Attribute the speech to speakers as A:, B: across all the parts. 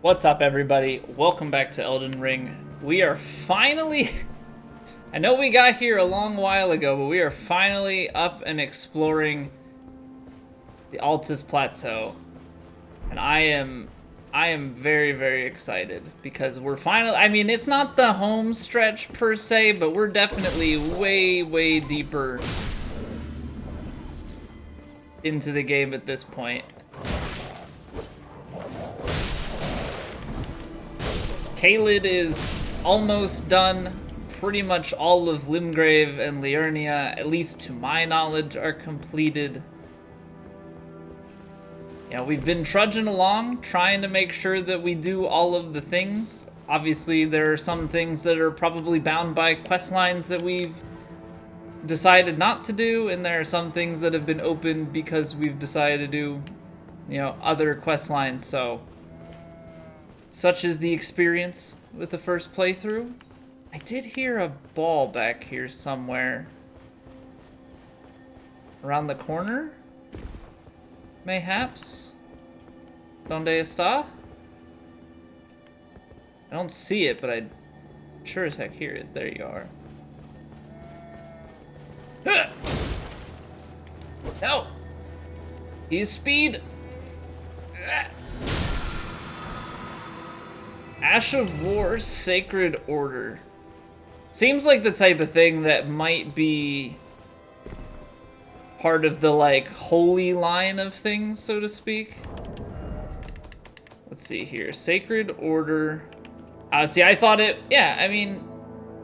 A: What's up, everybody? Welcome back to Elden Ring. We are finally... I know we got here a long while ago, but we are finally up and exploring the Altus Plateau. And I am very, very excited because we're finally... I mean, it's not the home stretch per se, but we're definitely way, way deeper into the game at this point. Caelid is almost done. Pretty much all of Limgrave and Liurnia, at least to my knowledge, are completed. Yeah, we've been trudging along, trying to make sure that we do all of the things. Obviously, there are some things that are probably bound by quest lines that we've decided not to do, and there are some things that have been opened because we've decided to do, other quest lines, so... Such is the experience with the first playthrough. I did hear a ball back here somewhere. Around the corner? Mayhaps? Donde está? I don't see it, but I sure as heck hear it. There you are. No! He's speed! Ash of War, Sacred Order. Seems like the type of thing that might be part of the, like, holy line of things, so to speak. Let's see here. Sacred Order. See, I thought it... Yeah, I mean,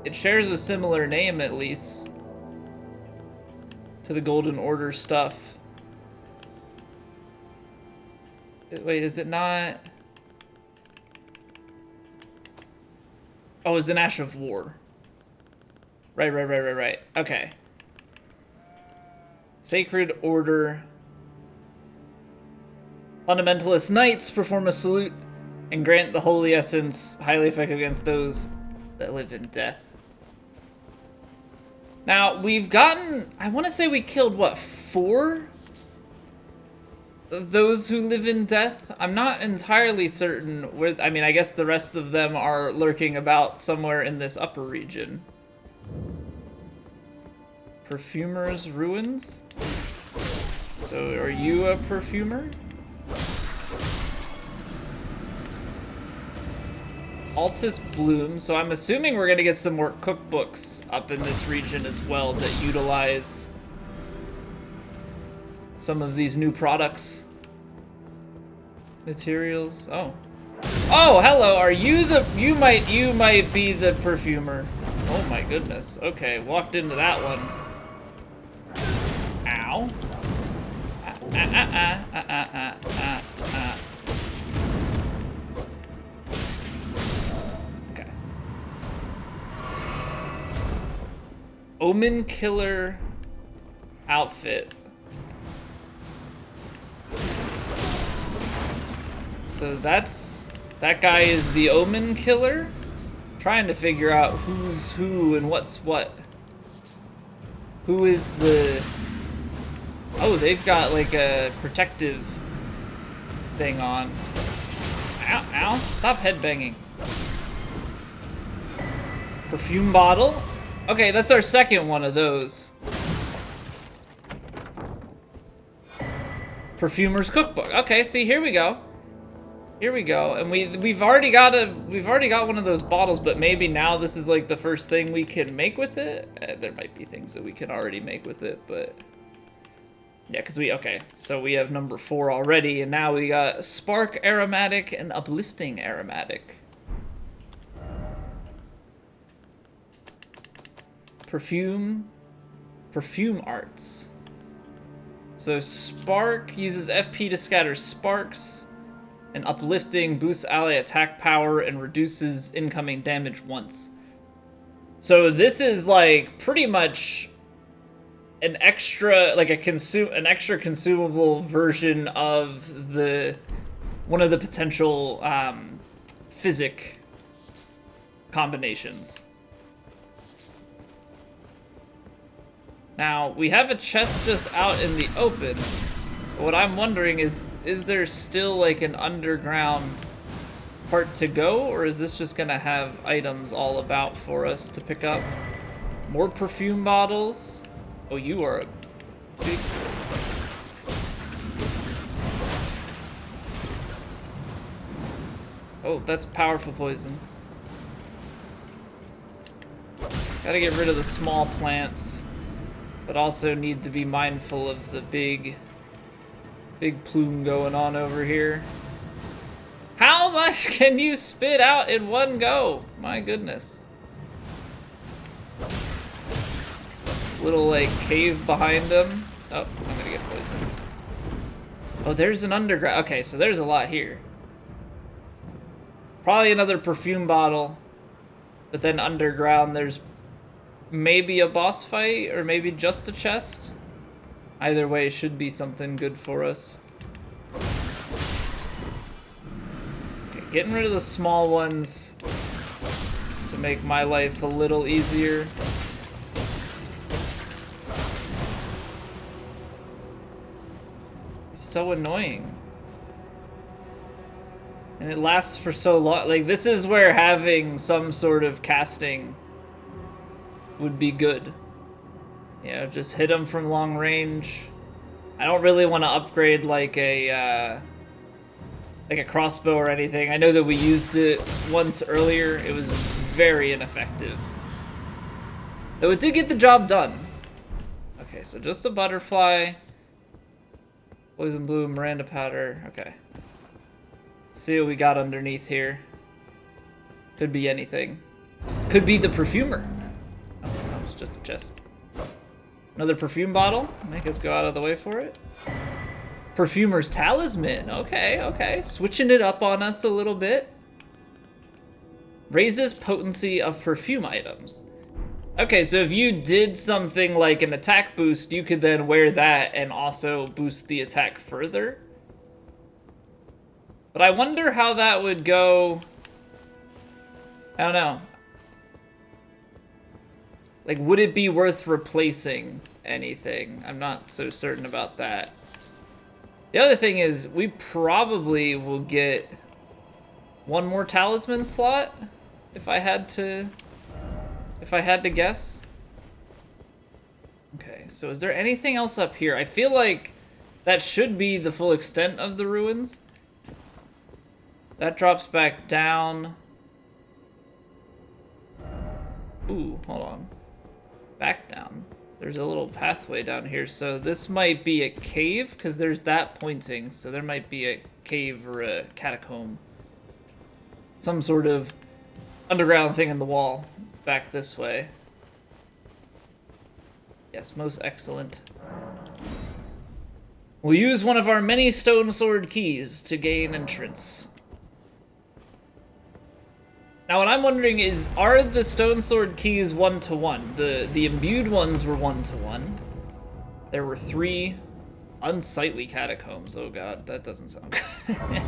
A: it shares a similar name, at least, to the Golden Order stuff. Wait, is it not... Oh, it's an Ash of War. Right. Okay. Sacred Order. Fundamentalist Knights perform a salute and grant the Holy Essence, highly effective against those that live in death. Now, we've gotten... I want to say we killed, what, 4 of those who live in death? I'm not entirely certain where... I mean, I guess the rest of them are lurking about somewhere in this upper region. Perfumer's Ruins? So, are you a perfumer? Altus Bloom. So I'm assuming we're gonna get some more cookbooks up in this region as well that utilize some of these new products. Materials. Oh, hello. Are you the... You might be the perfumer. Oh my goodness. Okay, walked into that one. Ow. Okay. Omen Killer outfit. So that guy is the Omen Killer? Trying to figure out who's who and what's what. Who is the... Oh, they've got like a protective thing on. Ow, stop headbanging. Perfume bottle? Okay, that's our second one of those. Perfumer's cookbook. Okay, see, here we go. Here we go, and we've already got one of those bottles, but maybe now this is like the first thing we can make with it. There might be things that we can already make with it, but yeah, because so we have number 4 already, and now we got Spark Aromatic and Uplifting Aromatic. Perfume arts. So Spark uses FP to scatter sparks. And Uplifting boosts ally attack power and reduces incoming damage once. So this is like pretty much an extra, like an extra consumable version of one of the potential physic combinations. Now, we have a chest just out in the open. What I'm wondering is there still like an underground part to go, or is this just gonna have items all about for us to pick up? More perfume bottles. Oh, you are a big... Oh, that's powerful poison. Gotta get rid of the small plants, but also need to be mindful of the big plume going on over here. How much can you spit out in one go? My goodness. Little like cave behind them. Oh, I'm gonna get poisoned. Oh, there's an underground. Okay, so there's a lot here. Probably another perfume bottle, but then underground there's maybe a boss fight or maybe just a chest. Either way, it should be something good for us. Okay, getting rid of the small ones to make my life a little easier. It's so annoying. And it lasts for so long. Like, this is where having some sort of casting would be good. You know, just hit them from long range. I don't really want to upgrade like a crossbow or anything. I know that we used it once earlier. It was very ineffective. Though it did get the job done. Okay, so just a butterfly. Poison blue, Miranda powder. Okay. Let's see what we got underneath here. Could be anything. Could be the perfumer. Oh, no, it's just a chest. Another perfume bottle. Make us go out of the way for it. Perfumer's talisman. Okay, okay. Switching it up on us a little bit. Raises potency of perfume items. Okay, so if you did something like an attack boost, you could then wear that and also boost the attack further. But I wonder how that would go. I don't know. Like, would it be worth replacing anything? I'm not so certain about that. The other thing is, we probably will get one more talisman slot if I had to guess. Okay, so is there anything else up here? I feel like that should be the full extent of the ruins. That drops back down. Ooh, hold on. Back down. There's a little pathway down here, so this might be a cave, because there's that pointing, so there might be a cave or a catacomb. Some sort of underground thing in the wall back this way. Yes, most excellent. We'll use one of our many stone sword keys to gain entrance. Now what I'm wondering is, are the stone sword keys 1-to-1? The imbued ones were 1-to-1. There were 3 unsightly catacombs. Oh god, that doesn't sound good.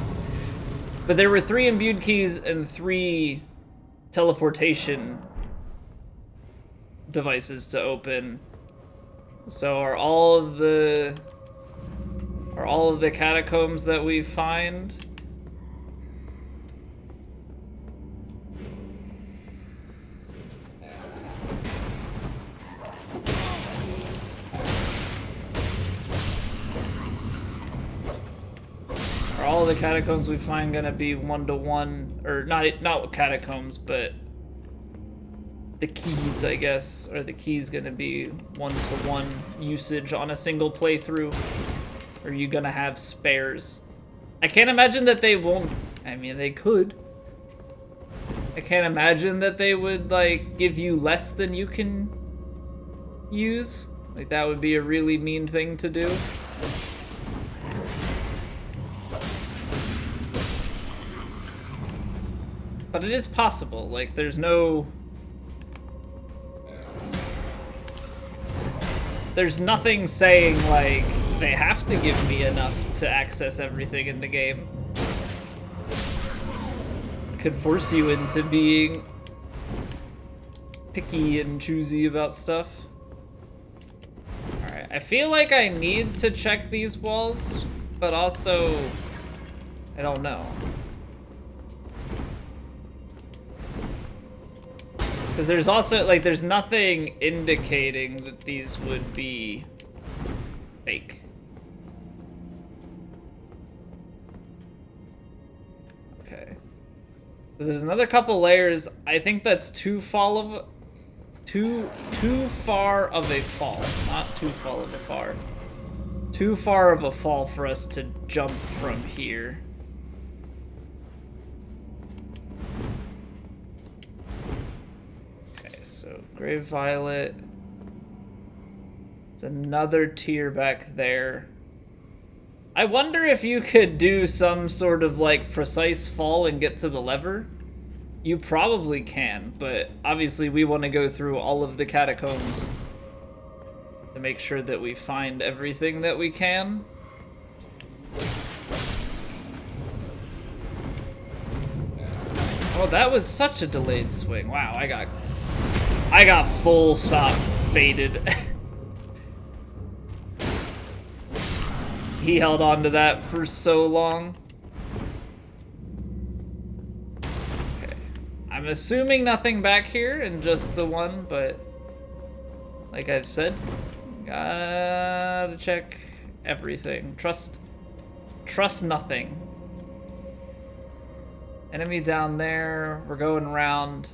A: But there were 3 imbued keys and 3 teleportation devices to open. So are all of the catacombs that we find? Are all the catacombs we find gonna be 1-to-1, or not catacombs, but the keys, I guess, are the keys gonna be 1-to-1 usage on a single playthrough? Or are you gonna have spares? I can't imagine that they won't. I mean, they could. I can't imagine that they would like give you less than you can use. Like, that would be a really mean thing to do. But it is possible. Like, there's nothing saying, like, they have to give me enough to access everything in the game. It could force you into being picky and choosy about stuff. Alright, I feel like I need to check these walls, but also, I don't know. Because there's also, like, there's nothing indicating that these would be fake. Okay. So there's another couple layers. I think that's too far of a fall. Not too far of a far. Too far of a fall for us to jump from here. Okay, so Grave Violet. It's another tier back there. I wonder if you could do some sort of like precise fall and get to the lever. You probably can, but obviously we want to go through all of the catacombs to make sure that we find everything that we can. Oh, that was such a delayed swing. Wow, I got full stop baited. He held on to that for so long. Okay. I'm assuming nothing back here and just the one, but like I've said, gotta check everything. Trust nothing. Enemy down there. We're going around.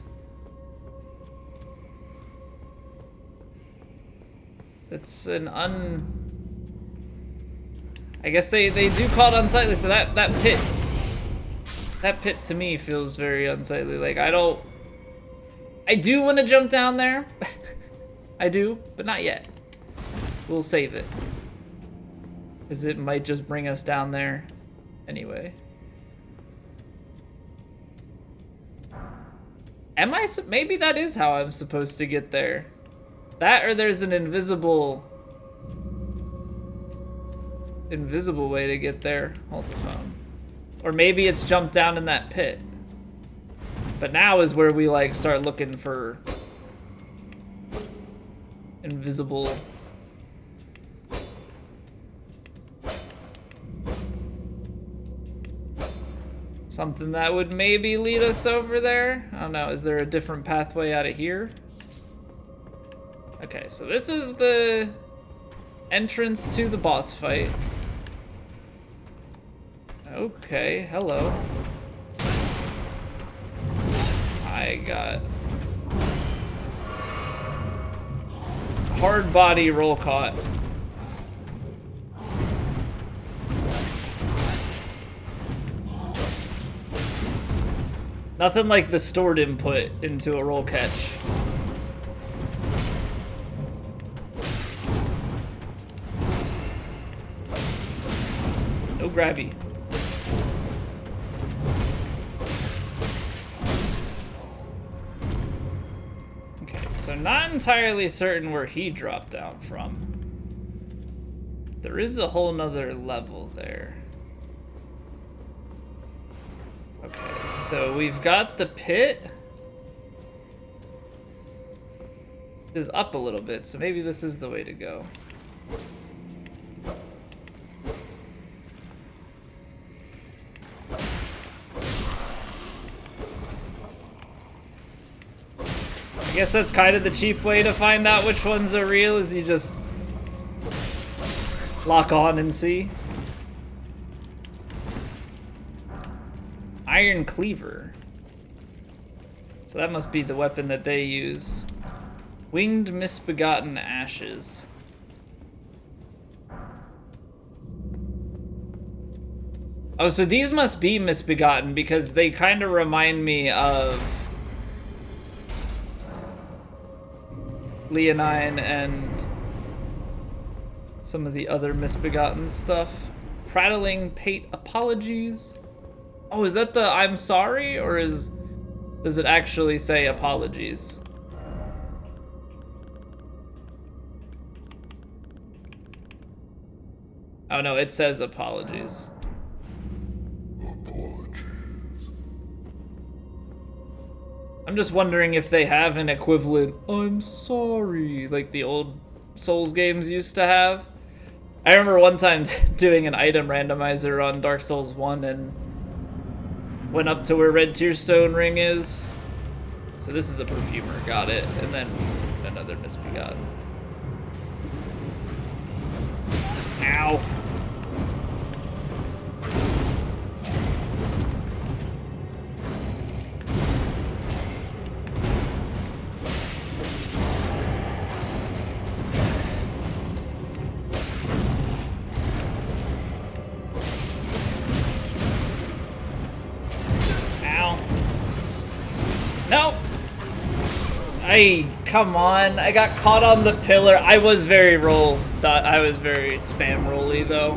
A: It's an I guess they do call it unsightly, so that pit to me feels very unsightly. Like I do want to jump down there. I do, but not yet. We'll save it. Because it might just bring us down there anyway. Maybe that is how I'm supposed to get there. That or there's an invisible way to get there. Hold the phone. Or maybe it's jumped down in that pit. But now is where we like start looking for invisible. Something that would maybe lead us over there. I don't know, is there a different pathway out of here? Okay, so this is the entrance to the boss fight. Okay, hello. I got hard body roll caught. Nothing like the stored input into a roll catch. No grabby. So not entirely certain where he dropped down from. There is a whole nother level there. Okay, so we've got the pit. It is up a little bit, so maybe this is the way to go. I guess that's kind of the cheap way to find out which ones are real, is you just lock on and see. Iron Cleaver. So that must be the weapon that they use. Winged Misbegotten Ashes. Oh, so these must be misbegotten because they kind of remind me of Leonine and some of the other misbegotten stuff. Prattling Pate Apologies. Oh, is that the I'm sorry, or does it actually say apologies? Oh no, it says apologies. I'm just wondering if they have an equivalent I'm sorry like the old Souls games used to have. I remember one time doing an item randomizer on Dark Souls 1 and went up to where Red Tearstone Ring is. So this is a perfumer, got it. And then another misbegotten. Ow. No! Hey, come on. I got caught on the pillar. I was very I was very spam rolly though.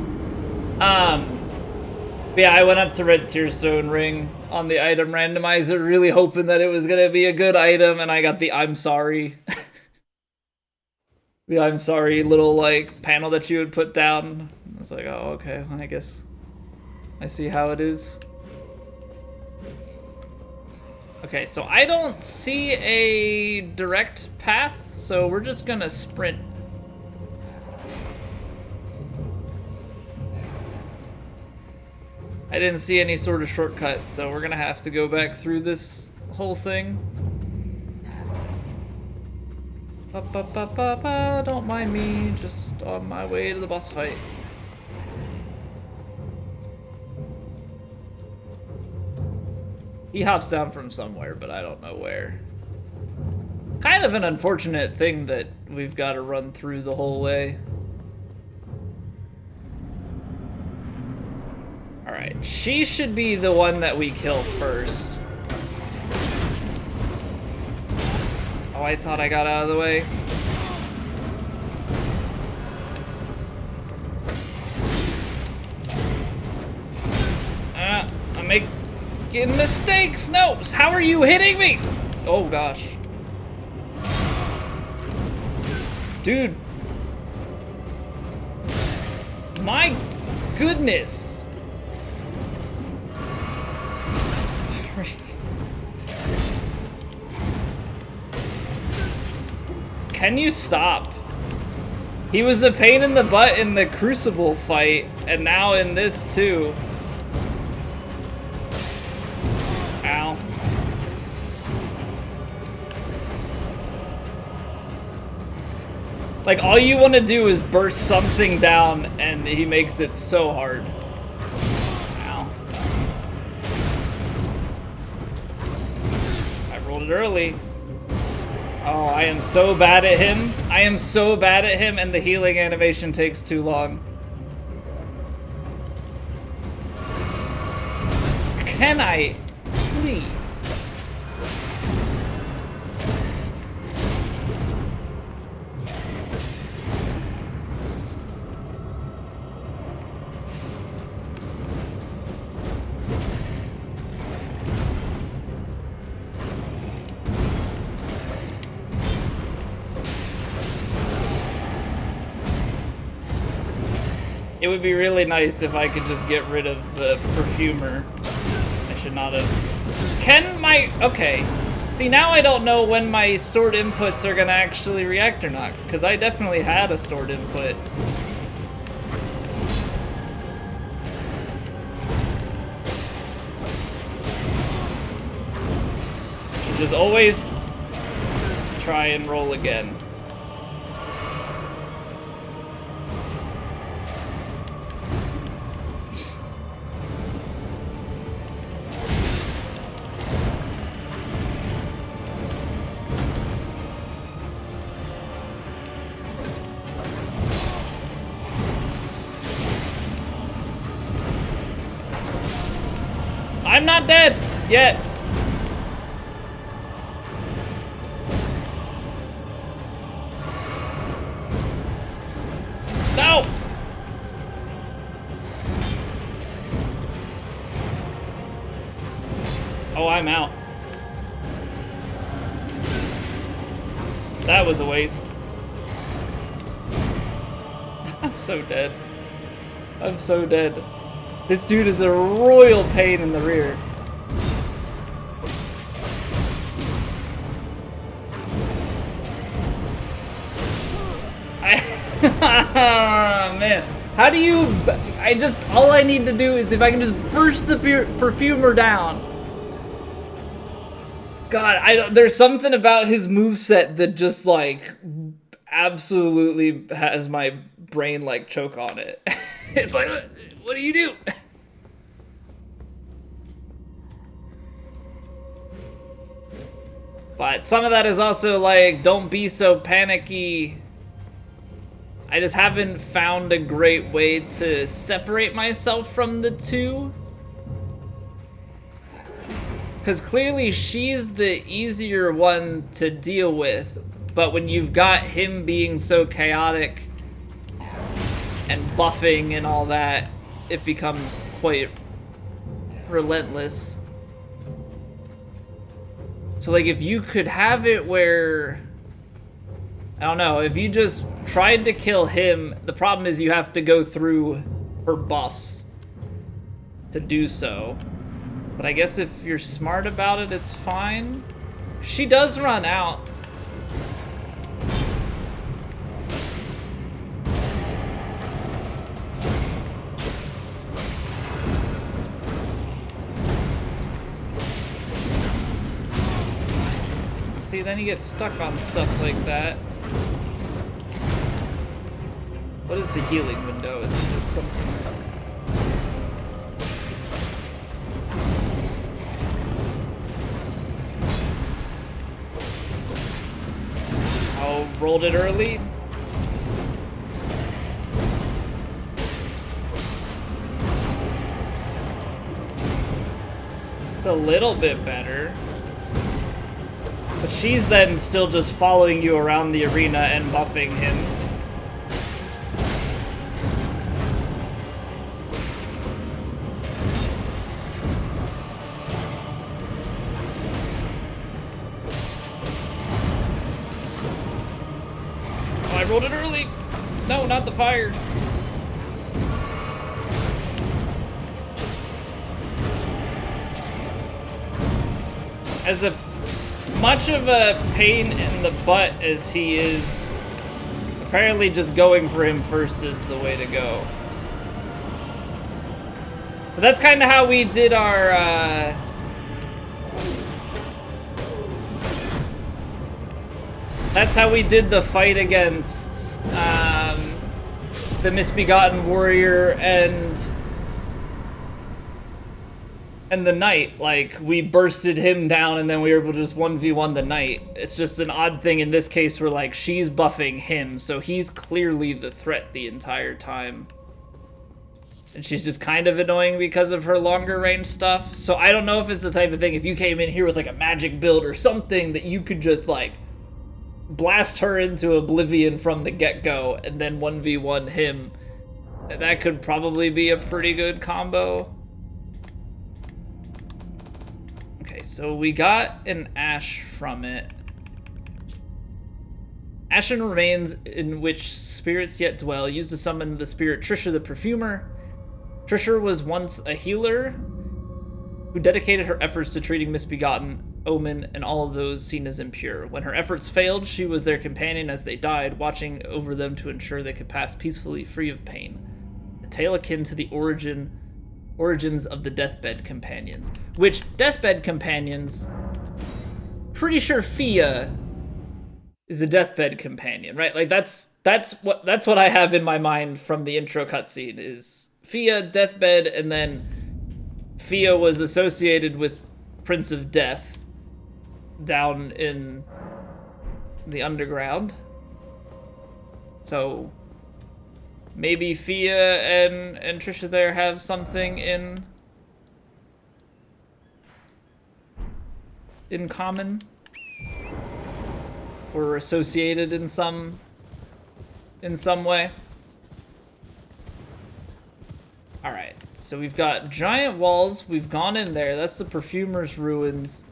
A: But yeah, I went up to Red Tearstone Ring on the item randomizer, really hoping that it was gonna be a good item, and I got the I'm sorry. The I'm sorry little like panel that you would put down. I was like, oh, okay, I guess I see how it is. Okay, so I don't see a direct path, so we're just gonna sprint. I didn't see any sort of shortcut, so we're gonna have to go back through this whole thing. Don't mind me, just on my way to the boss fight. He hops down from somewhere, but I don't know where. Kind of an unfortunate thing that we've got to run through the whole way. Alright, she should be the one that we kill first. Oh, I thought I got out of the way. I'm making mistakes! No! How are you hitting me? Oh gosh. Dude. My goodness. Can you stop? He was a pain in the butt in the Crucible fight, and now in this too. Ow. Like, all you want to do is burst something down, and he makes it so hard. Ow. I rolled it early. Oh, I am so bad at him. I am so bad at him, and the healing animation takes too long. Can I, please? It would be really nice if I could just get rid of the perfumer. I should not have. Can my... Okay. See, now I don't know when my stored inputs are gonna actually react or not, because I definitely had a stored input. Should just always try and roll again. I'm not dead yet. No. Oh, I'm out. That was a waste. I'm so dead. I'm so dead. This dude is a royal pain in the rear. Man, how do you... all I need to do is if I can just burst the perfumer down. God, there's something about his moveset that just, like, absolutely has my brain, like, choke on it. It's like, what do you do? But some of that is also, like, don't be so panicky. I just haven't found a great way to separate myself from the two. Because clearly she's the easier one to deal with, but when you've got him being so chaotic and buffing and all that, it becomes quite relentless. So like if you could have it where, I don't know, if you just tried to kill him, the problem is you have to go through her buffs to do so. But I guess if you're smart about it, it's fine. She does run out. See, then you get stuck on stuff like that. What is the healing window? Is it just something? Oh, rolled it early. It's a little bit better. But she's then still just following you around the arena and buffing him. Oh, I rolled it early. No, not the fire. As much of a pain in the butt as he is, apparently just going for him first is the way to go. But that's kind of how we did our, that's how we did the fight against, the Misbegotten Warrior and the Knight. Like, we bursted him down and then we were able to just 1v1 the Knight. It's just an odd thing in this case where, like, she's buffing him, so he's clearly the threat the entire time. And she's just kind of annoying because of her longer range stuff. So I don't know if it's the type of thing, if you came in here with, like, a magic build or something, that you could just, like, blast her into oblivion from the get-go and then 1v1 him. That could probably be a pretty good combo. Okay, so we got an ash from it. Ashen remains in which spirits yet dwell, used to summon the spirit Trisha the Perfumer. Trisha was once a healer who dedicated her efforts to treating Misbegotten, Omen, and all of those seen as impure. When her efforts failed, she was their companion as they died, watching over them to ensure they could pass peacefully, free of pain. A tale akin to the origins of the Deathbed Companions. Which, Deathbed Companions, pretty sure Fia is a Deathbed Companion, right? Like, that's what I have in my mind from the intro cutscene, is Fia, Deathbed, and then Fia was associated with Prince of Death down in the underground. So maybe Fia and Trisha there have something in common, or associated in some way. All right, so we've got giant walls. We've gone in there. That's the Perfumer's Ruins.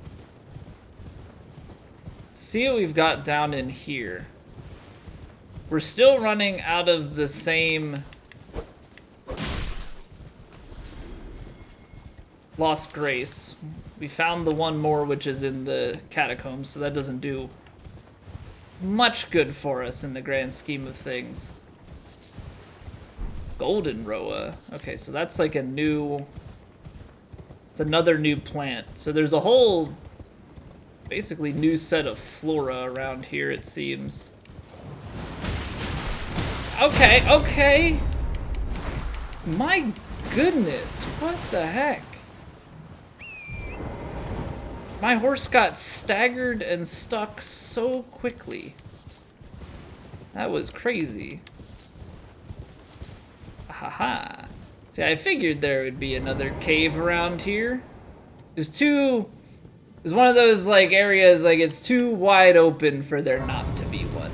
A: See what we've got down in here. We're still running out of the same Lost Grace. We found the one more, which is in the catacombs, so that doesn't do much good for us in the grand scheme of things. Golden Roa. Okay, so that's like a new... It's another new plant. So there's a whole basically new set of flora around here, it seems. Okay, okay. My goodness, what the heck? My horse got staggered and stuck so quickly. That was crazy. Haha. See, I figured there would be another cave around here. There's one of those like areas like it's too wide open for there not to be one.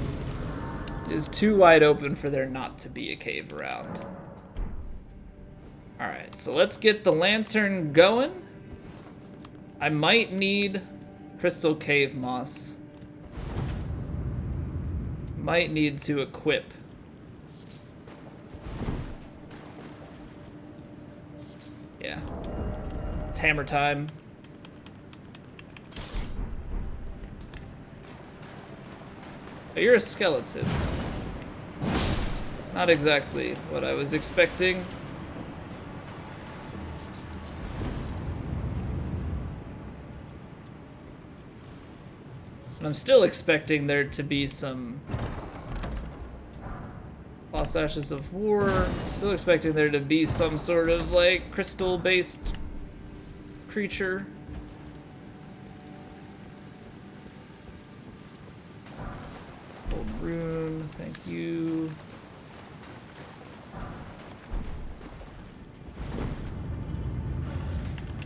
A: It's too wide open for there not to be a cave around. Alright, so let's get the lantern going. I might need crystal cave moss. Might need to equip. Yeah. It's hammer time. Oh, you're a skeleton. Not exactly what I was expecting. And I'm still expecting there to be some Lost Ashes of War. Still expecting there to be some sort of like crystal-based creature. Old rune, thank you.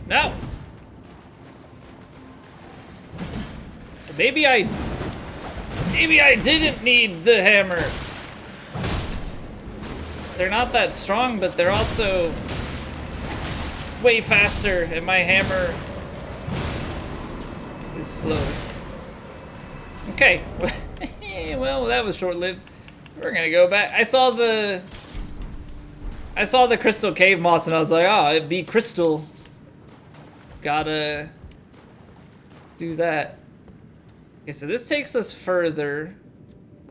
A: No! So maybe I didn't need the hammer. They're not that strong, but they're also way faster, and my hammer is slow. Okay, well, that was short-lived. We're gonna go back. I saw the crystal cave moss, and I was like, oh, it'd be crystal. Gotta do that. Okay, so this takes us further.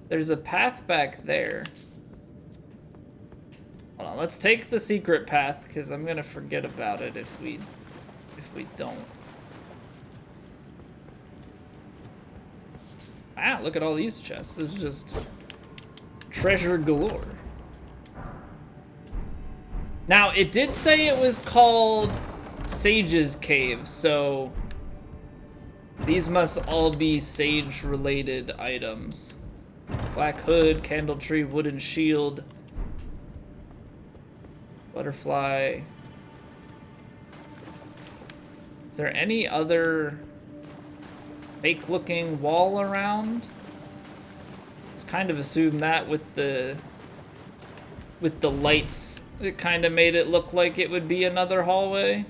A: There's a path back there. Hold on, let's take the secret path, because I'm gonna forget about it if we don't. Wow, look at all these chests. This is just treasure galore. Now, it did say it was called Sage's Cave, so these must all be sage-related items. Black hood, candle tree, wooden shield, butterfly. Is there any other fake-looking wall around? Just kind of assume that with the lights, it kind of made it look like it would be another hallway.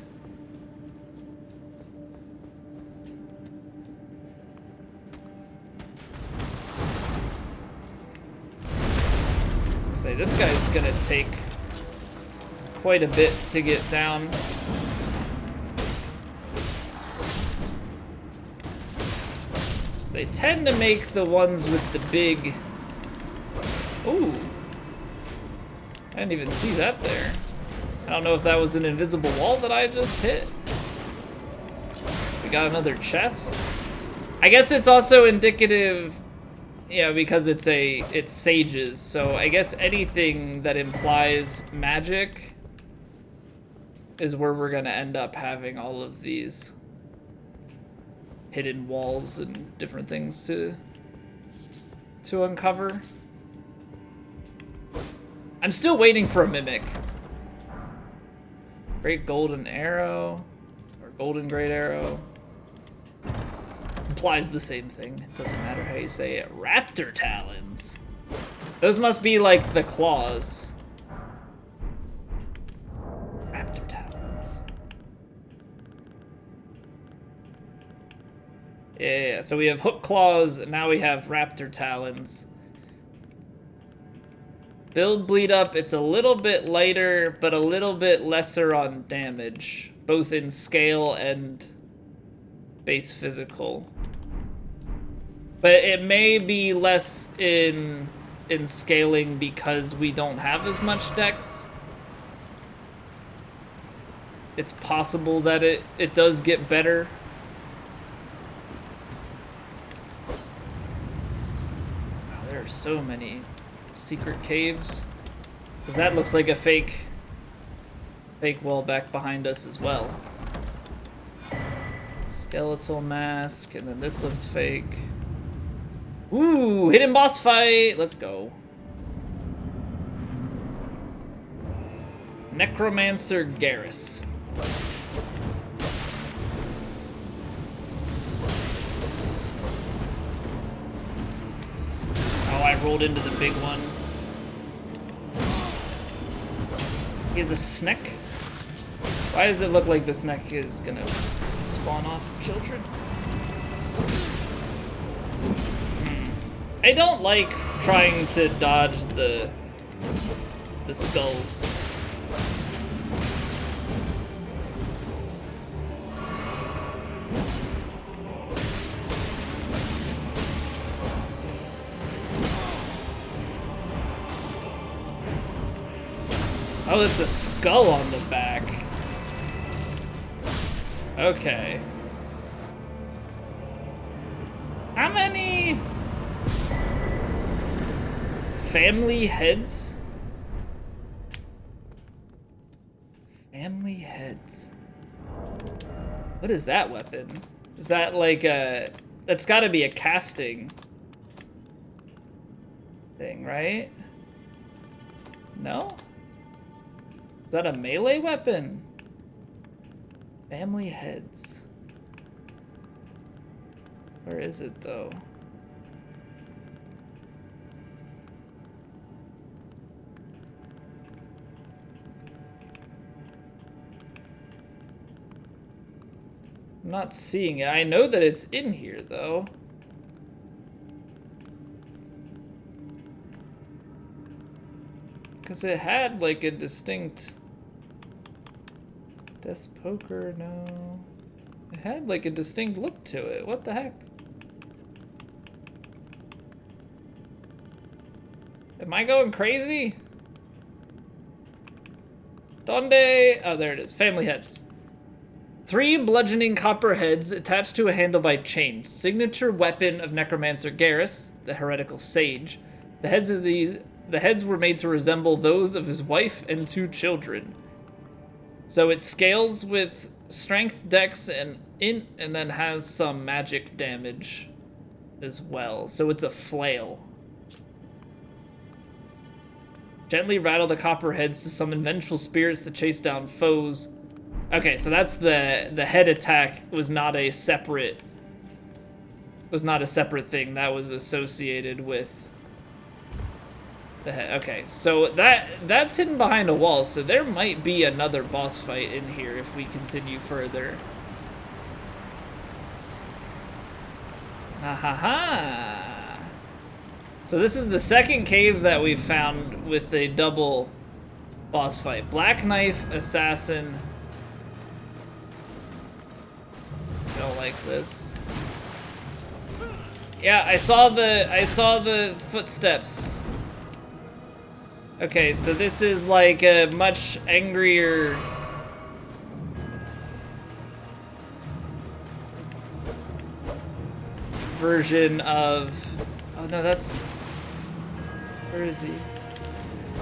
A: Say this guy's gonna take quite a bit to get down. They tend to make the ones with the big... Ooh. I didn't even see that there. I don't know if that was an invisible wall that I just hit. We got another chest. I guess it's also indicative, you know, because it's sages, so I guess anything that implies magic is where we're gonna end up having all of these hidden walls and different things to uncover. I'm still waiting for a mimic. Great golden arrow, or golden great arrow. Implies the same thing. Doesn't matter how you say it. Raptor talons. Those must be like the claws. Raptor talons. Yeah, so we have hook claws, and now we have raptor talons. Build bleed up, it's a little bit lighter, but a little bit lesser on damage, both in scale and base physical. But it may be less in scaling because we don't have as much dex. It's possible that it does get better. There are so many secret caves. Because that looks like a fake wall back behind us as well. Skeletal mask, and then this looks fake. Ooh, hidden boss fight! Let's go. Necromancer Garrus. Oh, I rolled into the big one. He has a snack. Why does it look like the snack is gonna spawn off children? I don't like trying to dodge the skulls. Oh, it's a skull on the back. Okay. How many family heads? Family heads. What is that weapon? Is that like a... That's gotta be a casting thing, right? No? Is that a melee weapon? Family heads. Where is it though? I'm not seeing it. I know that it's in here though. Because it had like a distinct... Death's Poker, no. It had like a distinct look to it. What the heck? Am I going crazy? Donde? Oh, there it is. Family heads. 3 bludgeoning copper heads attached to a handle by chains. Signature weapon of Necromancer Garrus, the heretical sage. The heads were made to resemble those of his wife and 2 children. So it scales with strength, dex, and int, and then has some magic damage as well. So it's a flail. Gently rattle the copper heads to summon vengeful spirits to chase down foes. Okay, so that's the head attack was not a separate thing. That was associated with the head. Okay, so that's hidden behind a wall, so there might be another boss fight in here if we continue further. Ha. So this is the second cave that we found with a double boss fight. Black Knife Assassin. Don't like this. Yeah, I saw the footsteps. Okay, so this is like a much angrier version of... Oh no, that's... Where is he?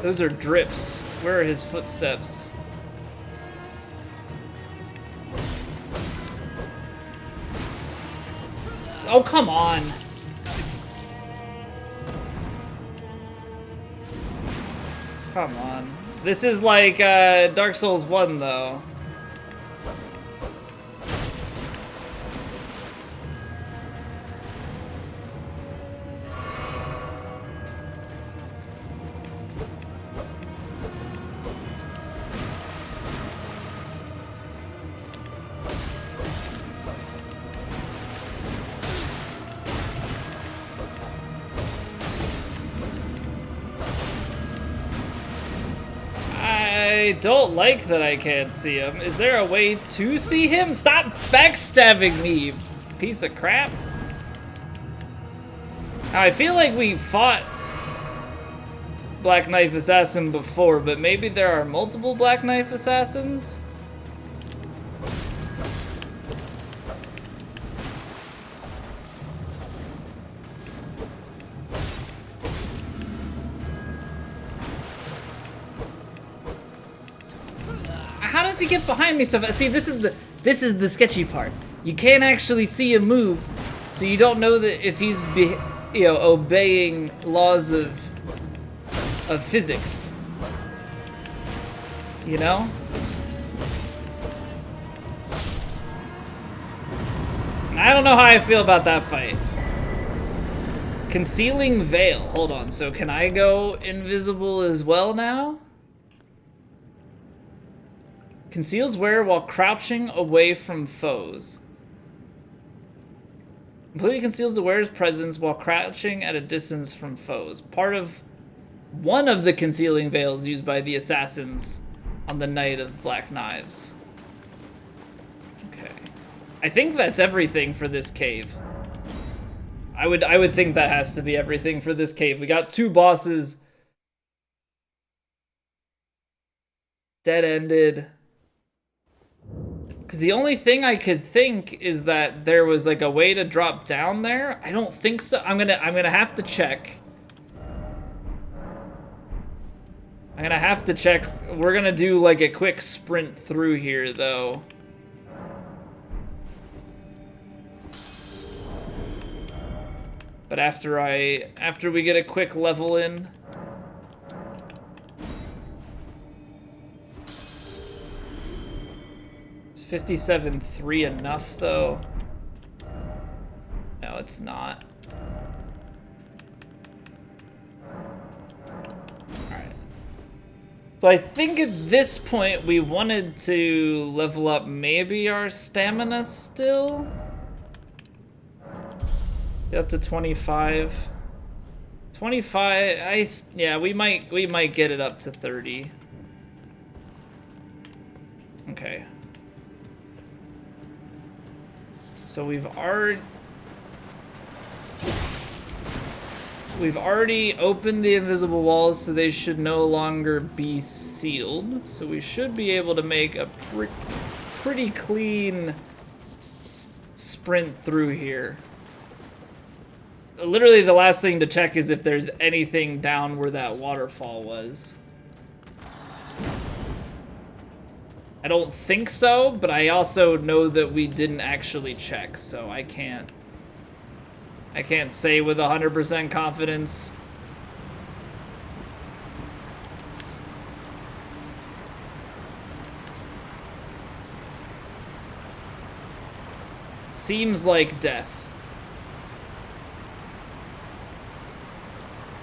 A: Those are drips. Where are his footsteps? Oh, come on. Come on. This is like Dark Souls 1, though. I don't like that I can't see him. Is there a way to see him? Stop backstabbing me, you piece of crap. Now, I feel like we fought Black Knife Assassin before, but maybe there are multiple Black Knife Assassins? does he get behind me so fast? See, this is the sketchy part. You can't actually see him move, so you don't know that if he's obeying laws of physics. You know? I don't know how I feel about that fight. Concealing veil. Hold on. So can I go invisible as well now? Conceals wearer while crouching away from foes. Completely conceals the wearer's presence while crouching at a distance from foes. Part of one of the concealing veils used by the assassins on the Night of Black Knives. Okay. I think that's everything for this cave. I would think that has to be everything for this cave. We got 2 bosses. Dead-ended. Because the only thing I could think is that there was like a way to drop down there. I don't think so. I'm gonna have to check. I'm gonna have to check. We're gonna do like a quick sprint through here though. But after we get a quick level in. Is 57.3 enough though? No, it's not. Alright. So I think at this point we wanted to level up maybe our stamina still. Get up to 25. 25, yeah, we might get it up to 30. Okay. So we've already opened the invisible walls, so they should no longer be sealed. So we should be able to make a pretty clean sprint through here. Literally the last thing to check is if there's anything down where that waterfall was. I don't think so, but I also know that we didn't actually check, so I can't say with 100% confidence. Seems like death.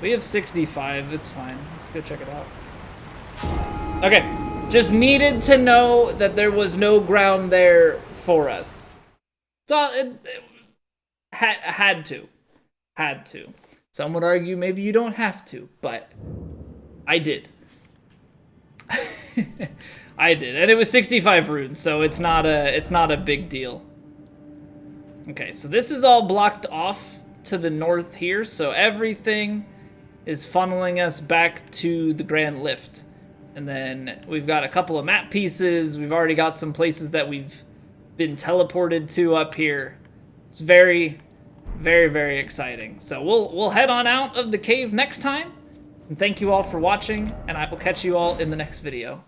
A: We have 65, it's fine. Let's go check it out. Okay, just needed to know that there was no ground there for us. So it had to. Some would argue maybe you don't have to, but I did. I did, and it was 65 runes, so it's not a big deal. Okay, so this is all blocked off to the north here, so everything is funneling us back to the Grand Lift. And then we've got a couple of map pieces. We've already got some places that we've been teleported to up here. It's very, very, very exciting. So we'll head on out of the cave next time. And thank you all for watching, and I will catch you all in the next video.